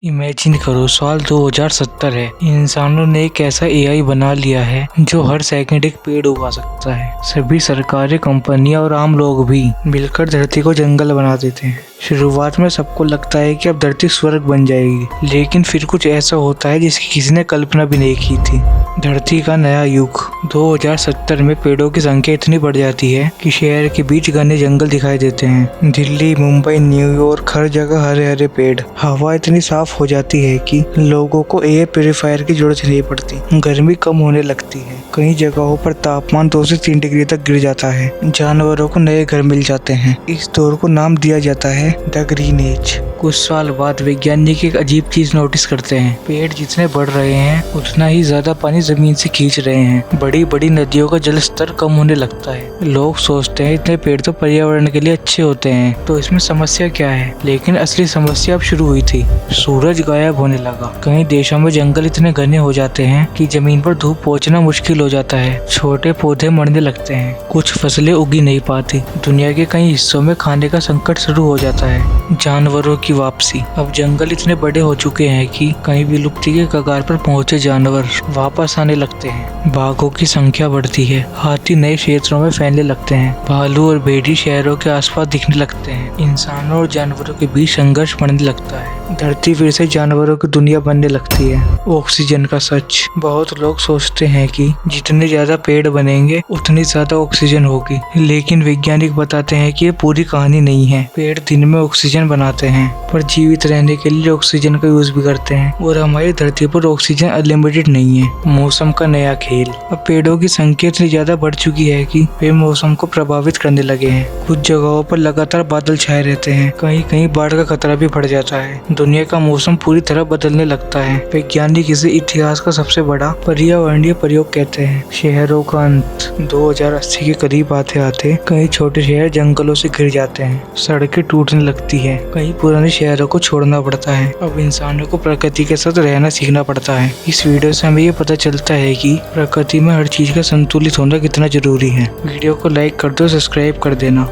Imagine करो साल 2070 है। इंसानों ने एक ऐसा एआई बना लिया है जो हर सेकंड एक पेड़ उगा सकता है। सभी सरकारें, कंपनियां और आम लोग भी मिलकर धरती को जंगल बना देते हैं। शुरुआत में सबको लगता है कि अब धरती स्वर्ग बन जाएगी, लेकिन फिर कुछ ऐसा होता है जिसकी किसी ने कल्पना भी नहीं की थी। धरती का नया युग। 2070 में पेड़ों की संख्या इतनी बढ़ जाती है कि शहर के बीच घने जंगल दिखाई देते हैं। दिल्ली, मुंबई, न्यूयॉर्क, हर जगह हरे हरे पेड़। हवा इतनी साफ हो जाती है कि लोगों को एयर प्यूरिफायर की जरूरत नहीं पड़ती। गर्मी कम होने लगती है। कई जगहों पर तापमान 2 से 3 डिग्री तक गिर जाता है। जानवरों को नए घर मिल जाते हैं। इस दौर को नाम दिया जाता है द ग्रीन एज। कुछ साल बाद वैज्ञानिक एक अजीब चीज नोटिस करते हैं। पेड़ जितने बढ़ रहे हैं उतना ही ज्यादा पानी जमीन से खींच रहे हैं। बड़ी बड़ी नदियों का जल स्तर कम होने लगता है। लोग सोचते हैं इतने पेड़ तो पर्यावरण के लिए अच्छे होते हैं, तो इसमें समस्या क्या है? लेकिन असली समस्या अब शुरू हुई थी। सूरज गायब होने लगा। कई देशों में जंगल इतने घने हो जाते हैं कि जमीन पर धूप पहुंचना मुश्किल हो जाता है। छोटे पौधे मरने लगते हैं। कुछ फसलें उगी नहीं पाती। दुनिया के कई हिस्सों में खाने का संकट शुरू हो जाता है। जानवरों की वापसी। अब जंगल इतने बड़े हो चुके हैं कि कहीं विलुप्ति के कगार पर पहुंचे जानवर वापस आने लगते हैं। बाघों की संख्या बढ़ती है। हाथी नए क्षेत्रों में फैलने लगते हैं। भालू और भेड़ी शहरों के आसपास दिखने लगते हैं। इंसानों और जानवरों के बीच संघर्ष बढ़ने लगता है। धरती फिर से जानवरों की दुनिया बनने लगती है। ऑक्सीजन का सच। बहुत लोग सोचते हैं कि जितने ज्यादा पेड़ बनेंगे उतनी ज्यादा ऑक्सीजन होगी, लेकिन वैज्ञानिक बताते हैं कि ये पूरी कहानी नहीं है। पेड़ दिन में ऑक्सीजन बनाते हैं, पर जीवित रहने के लिए ऑक्सीजन का यूज भी करते हैं, और हमारी धरती पर ऑक्सीजन अनलिमिटेड नहीं है। मौसम का नया खेल। अब पेड़ों की संख्या इतनी ज्यादा बढ़ चुकी है कि वे मौसम को प्रभावित करने लगे हैं। कुछ जगहों पर लगातार बादल छाए रहते हैं। कहीं कहीं बाढ़ का खतरा भी बढ़ जाता है। दुनिया का मौसम पूरी तरह बदलने लगता है। वैज्ञानिक इसे इतिहास का सबसे बड़ा पर्यावरणीय प्रयोग कहते हैं। शहरों का अंत। 2080 के करीब आते आते कई छोटे शहर जंगलों से घिर जाते हैं। सड़कें टूटने लगती है। कई पुराने शहरों को छोड़ना पड़ता है। अब इंसानों को प्रकृति के साथ रहना सीखना पड़ता है। इस वीडियो से हमें ये पता चलता है कि प्रकृति में हर चीज का संतुलित होना कितना जरूरी है। वीडियो को लाइक कर दो, सब्सक्राइब कर देना।